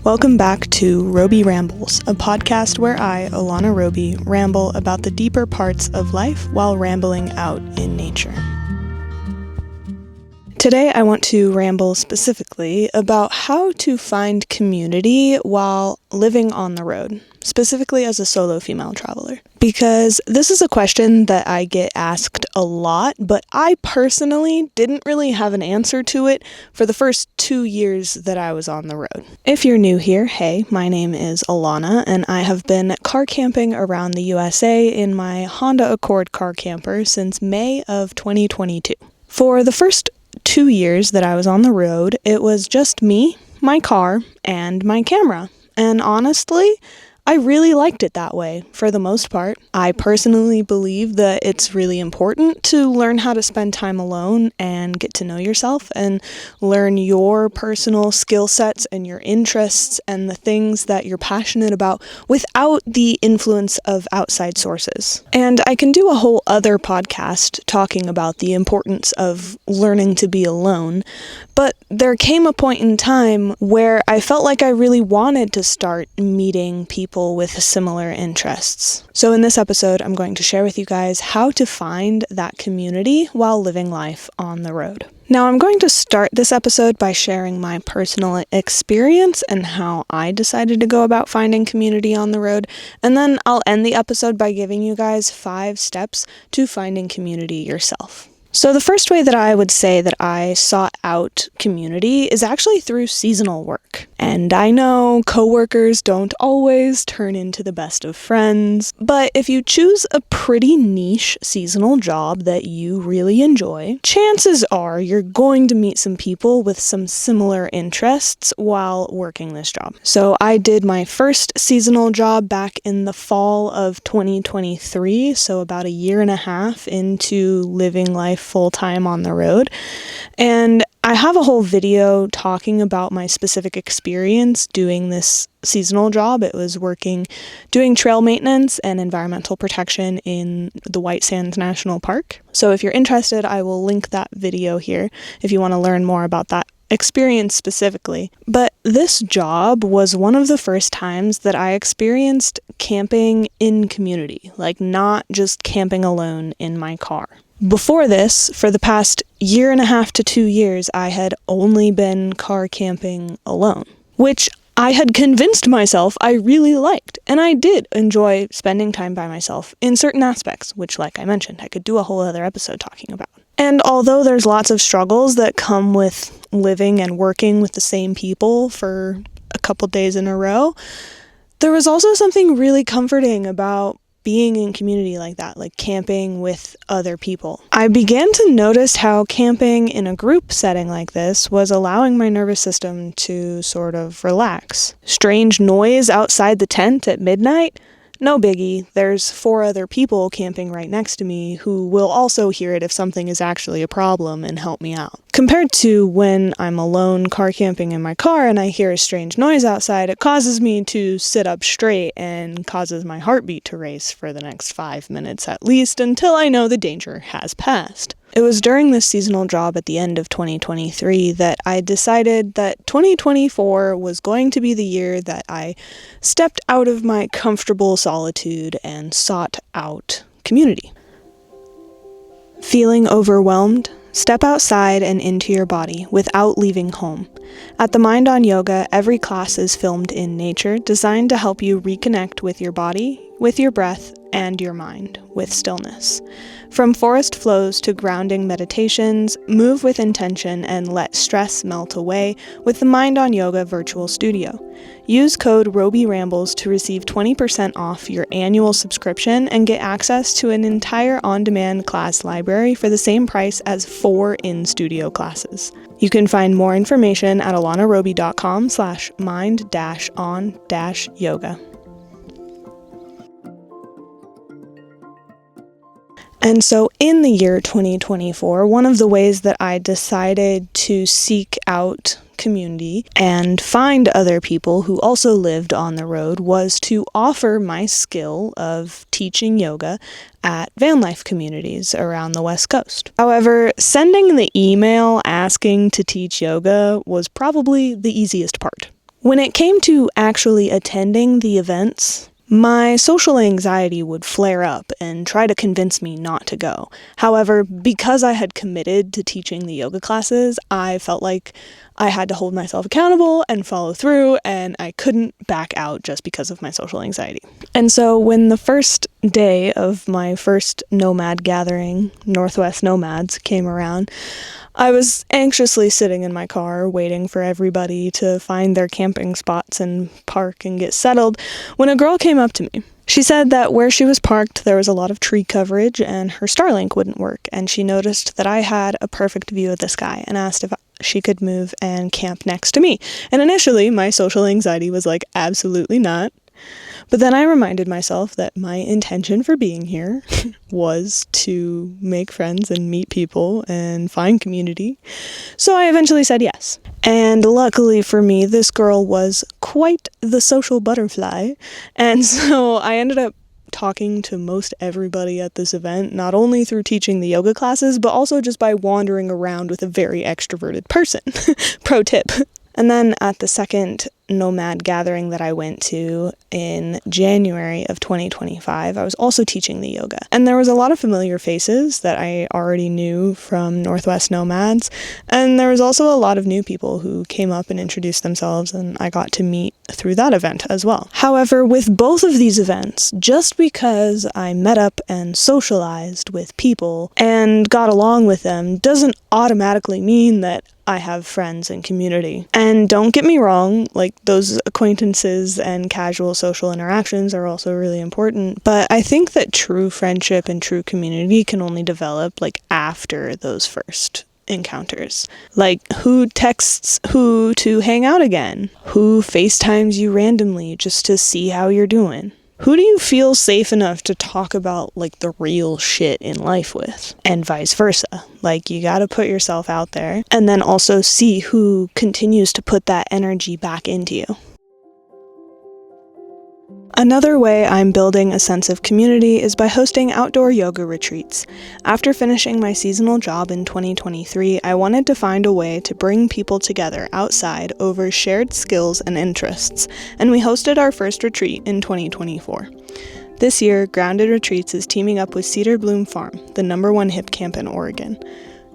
Welcome back to Roby Rambles, a podcast where I, Alana Roby, ramble about the deeper parts of life while rambling out in nature. Today I want to ramble specifically about how to find community while living on the road, specifically as a solo female traveler. Because this is a question that I get asked a lot, but I personally didn't really have an answer to it for the first 2 years that I was on the road. If you're new here, hey, my name is Alana, and I have been car camping around the USA in my Honda Accord car camper since May of 2022. For the first 2 years that I was on the road, it was just me, my car, and my camera. And honestly, I really liked it that way, for the most part. I personally believe that it's really important to learn how to spend time alone and get to know yourself and learn your personal skill sets and your interests and the things that you're passionate about without the influence of outside sources. And I can do a whole other podcast talking about the importance of learning to be alone, but there came a point in time where I felt like I really wanted to start meeting people with similar interests. So in this episode, I'm going to share with you guys how to find that community while living life on the road. Now, I'm going to start this episode by sharing my personal experience and how I decided to go about finding community on the road, and then I'll end the episode by giving you guys 5 steps to finding community yourself. So the first way that I would say that I sought out community is actually through seasonal work. And I know coworkers don't always turn into the best of friends, but if you choose a pretty niche seasonal job that you really enjoy, chances are you're going to meet some people with some similar interests while working this job. So I did my first seasonal job back in the fall of 2023, so about a year and a half into living life full-time on the road. And I have a whole video talking about my specific experience doing this seasonal job. It was doing trail maintenance and environmental protection in the White Sands National Park. So if you're interested, I will link that video here if you want to learn more about that experience specifically. But this job was one of the first times that I experienced camping in community, like not just camping alone in my car. Before this, for the past year and a half to 2 years, I had only been car camping alone, which I had convinced myself I really liked, and I did enjoy spending time by myself in certain aspects, which, like I mentioned, I could do a whole other episode talking about. And although there's lots of struggles that come with living and working with the same people for a couple days in a row, there was also something really comforting about being in community like that, like camping with other people. I began to notice how camping in a group setting like this was allowing my nervous system to sort of relax. Strange noise outside the tent at midnight? No biggie, there's 4 other people camping right next to me who will also hear it if something is actually a problem and help me out. Compared to when I'm alone car camping in my car and I hear a strange noise outside, it causes me to sit up straight and causes my heartbeat to race for the next 5 minutes at least until I know the danger has passed. It was during this seasonal job at the end of 2023 that I decided that 2024 was going to be the year that I stepped out of my comfortable solitude and sought out community. Feeling overwhelmed? Step outside and into your body without leaving home. At the Mind on Yoga, every class is filmed in nature, designed to help you reconnect with your body, with your breath, and your mind, with stillness. From forest flows to grounding meditations, move with intention and let stress melt away with the Mind on Yoga virtual studio. Use code ROBYRAMBLES to receive 20% off your annual subscription and get access to an entire on-demand class library for the same price as 4 in-studio classes. You can find more information at alanaroby.com/mind-on-yoga. And so in the year 2024, one of the ways that I decided to seek out community and find other people who also lived on the road was to offer my skill of teaching yoga at van life communities around the West Coast. However, sending the email asking to teach yoga was probably the easiest part. When it came to actually attending the events, my social anxiety would flare up and try to convince me not to go. However, because I had committed to teaching the yoga classes, I felt like I had to hold myself accountable and follow through, and I couldn't back out just because of my social anxiety. And so when the first day of my first Nomad gathering, Northwest Nomads, came around, I was anxiously sitting in my car waiting for everybody to find their camping spots and park and get settled when a girl came up to me. She said that where she was parked there was a lot of tree coverage and her Starlink wouldn't work, and she noticed that I had a perfect view of the sky and asked if she could move and camp next to me. And initially my social anxiety was like, absolutely not. But then I reminded myself that my intention for being here was to make friends and meet people and find community. So I eventually said yes. And luckily for me, this girl was quite the social butterfly. And so I ended up talking to most everybody at this event, not only through teaching the yoga classes, but also just by wandering around with a very extroverted person. Pro tip. And then at the second Nomad gathering that I went to in January of 2025, I was also teaching the yoga. And there was a lot of familiar faces that I already knew from Northwest Nomads. And there was also a lot of new people who came up and introduced themselves, and I got to meet through that event as well. However, with both of these events, just because I met up and socialized with people and got along with them doesn't automatically mean that I have friends and community. And don't get me wrong, like those acquaintances and casual social interactions are also really important, but I think that true friendship and true community can only develop like after those first encounters. Like who texts who to hang out again? Who FaceTimes you randomly just to see how you're doing? Who do you feel safe enough to talk about like the real shit in life with? And vice versa. Like you gotta put yourself out there and then also see who continues to put that energy back into you. Another way I'm building a sense of community is by hosting outdoor yoga retreats. After finishing my seasonal job in 2023, I wanted to find a way to bring people together outside over shared skills and interests, and we hosted our first retreat in 2024. This year, Grounded Retreats is teaming up with Cedar Bloom Farm, the #1 hip camp in Oregon.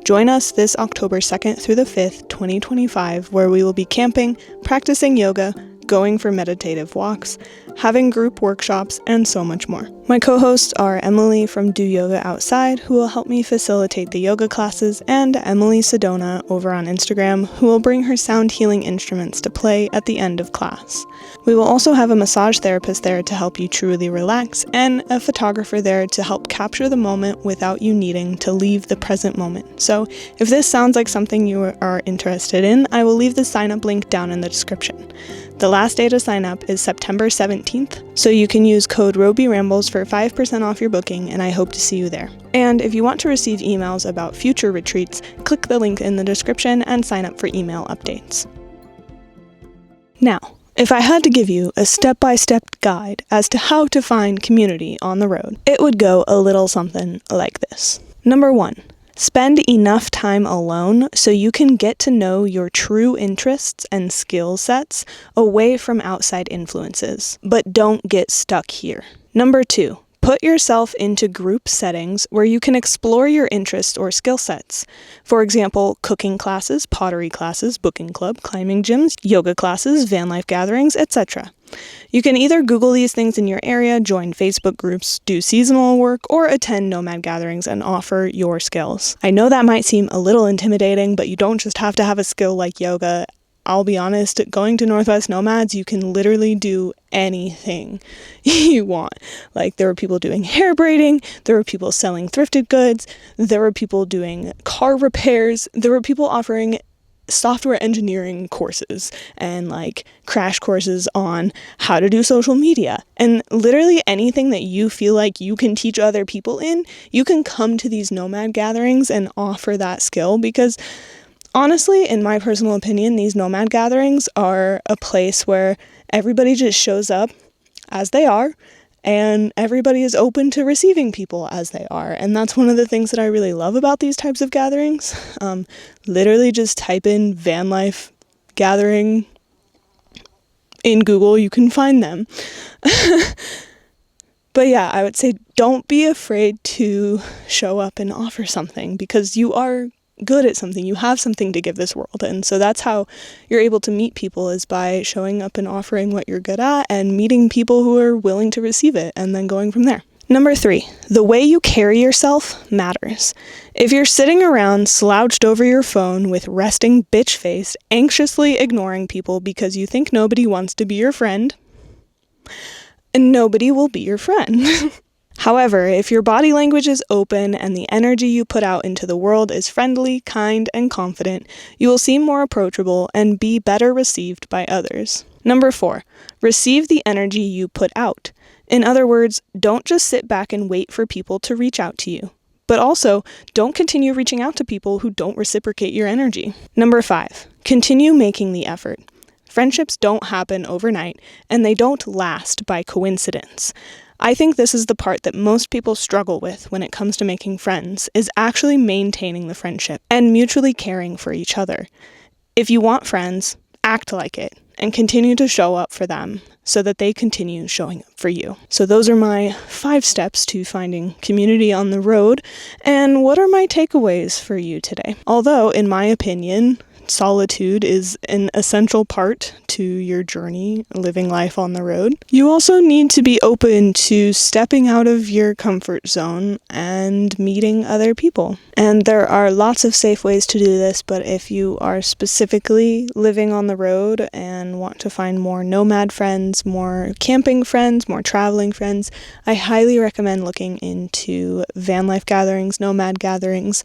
Join us this October 2nd through the 5th, 2025, where we will be camping, practicing yoga, going for meditative walks, having group workshops, and so much more. My co-hosts are Emily from Do Yoga Outside, who will help me facilitate the yoga classes, and Emily Sedona over on Instagram, who will bring her sound healing instruments to play at the end of class. We will also have a massage therapist there to help you truly relax, and a photographer there to help capture the moment without you needing to leave the present moment. So if this sounds like something you are interested in, I will leave the sign-up link down in the description. The last day to sign up is September 17th, so you can use code Roby Rambles for 5% off your booking, and I hope to see you there. And if you want to receive emails about future retreats, click the link in the description and sign up for email updates. Now, if I had to give you a step-by-step guide as to how to find community on the road, it would go a little something like this. Number 1. Spend enough time alone so you can get to know your true interests and skill sets away from outside influences, but don't get stuck here. Number 2. Put yourself into group settings where you can explore your interests or skill sets. For example, cooking classes, pottery classes, booking club, climbing gyms, yoga classes, van life gatherings, etc. You can either Google these things in your area, join Facebook groups, do seasonal work, or attend Nomad gatherings and offer your skills. I know that might seem a little intimidating, but you don't just have to have a skill like yoga. I'll be honest, going to Northwest Nomads, you can literally do anything you want. Like, there were people doing hair braiding, there were people selling thrifted goods, there were people doing car repairs, there were people offering software engineering courses and like crash courses on how to do social media. And literally anything that you feel like you can teach other people in, you can come to these Nomad gatherings and offer that skill, because honestly, in my personal opinion, these Nomad gatherings are a place where everybody just shows up as they are, and everybody is open to receiving people as they are. And that's one of the things that I really love about these types of gatherings. Literally just type in van life gathering in Google, you can find them. But yeah, I would say don't be afraid to show up and offer something, because you are good at something. You have something to give this world. And so that's how you're able to meet people, is by showing up and offering what you're good at and meeting people who are willing to receive it and then going from there. Number 3, the way you carry yourself matters. If you're sitting around slouched over your phone with resting bitch face, anxiously ignoring people because you think nobody wants to be your friend, nobody will be your friend. However, if your body language is open and the energy you put out into the world is friendly, kind, and confident, you will seem more approachable and be better received by others. Number 4, receive the energy you put out. In other words, don't just sit back and wait for people to reach out to you. But also, don't continue reaching out to people who don't reciprocate your energy. Number 5, continue making the effort. Friendships don't happen overnight, and they don't last by coincidence. I think this is the part that most people struggle with when it comes to making friends, is actually maintaining the friendship and mutually caring for each other. If you want friends, act like it and continue to show up for them so that they continue showing up for you. So those are my 5 steps to finding community on the road. And what are my takeaways for you today? Although, in my opinion, solitude is an essential part to your journey living life on the road, you also need to be open to stepping out of your comfort zone and meeting other people. And there are lots of safe ways to do this, but if you are specifically living on the road and want to find more nomad friends, more camping friends, more traveling friends, I highly recommend looking into van life gatherings, nomad gatherings.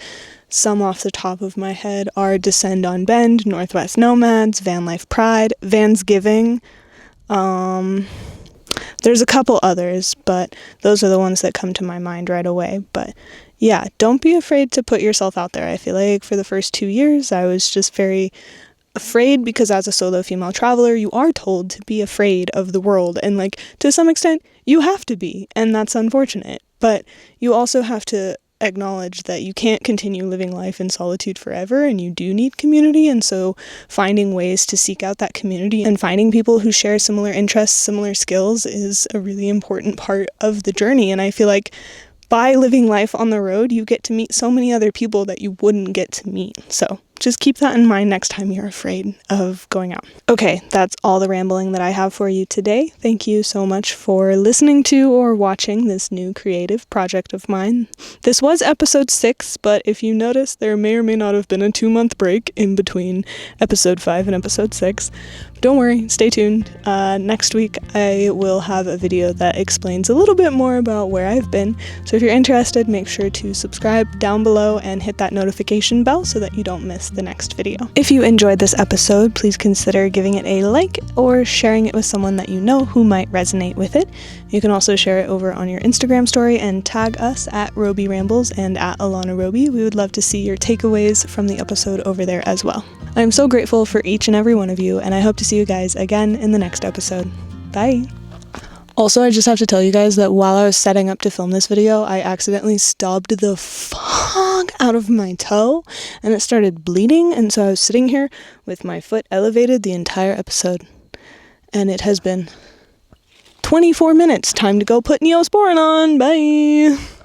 Some off the top of my head are Descend on Bend, Northwest Nomads, Van Life Pride, Vansgiving. There's a couple others, but those are the ones that come to my mind right away. But yeah, don't be afraid to put yourself out there. I feel like for the first 2 years, I was just very afraid, because as a solo female traveler, you are told to be afraid of the world. And like, to some extent, you have to be, and that's unfortunate. But you also have to acknowledge that you can't continue living life in solitude forever, and you do need community. And so finding ways to seek out that community and finding people who share similar interests, similar skills is a really important part of the journey. And I feel like by living life on the road, you get to meet so many other people that you wouldn't get to meet. So just keep that in mind next time you're afraid of going out. Okay, that's all the rambling that I have for you today. Thank you so much for listening to or watching this new creative project of mine. This was episode 6, but if you notice, there may or may not have been a 2-month break in between episode 5 and episode 6. Don't worry, stay tuned. Next week I will have a video that explains a little bit more about where I've been. So if you're interested, make sure to subscribe down below and hit that notification bell so that you don't miss the next video. If you enjoyed this episode, please consider giving it a like or sharing it with someone that you know who might resonate with it. You can also share it over on your Instagram story and tag us at Roby Rambles and at Alana Roby. We would love to see your takeaways from the episode over there as well. I'm so grateful for each and every one of you, and I hope to see you guys again in the next episode. Bye! Also, I just have to tell you guys that while I was setting up to film this video, I accidentally stubbed the fuck out of my toe, and it started bleeding, and so I was sitting here with my foot elevated the entire episode. And it has been 24 minutes. Time to go put Neosporin on. Bye!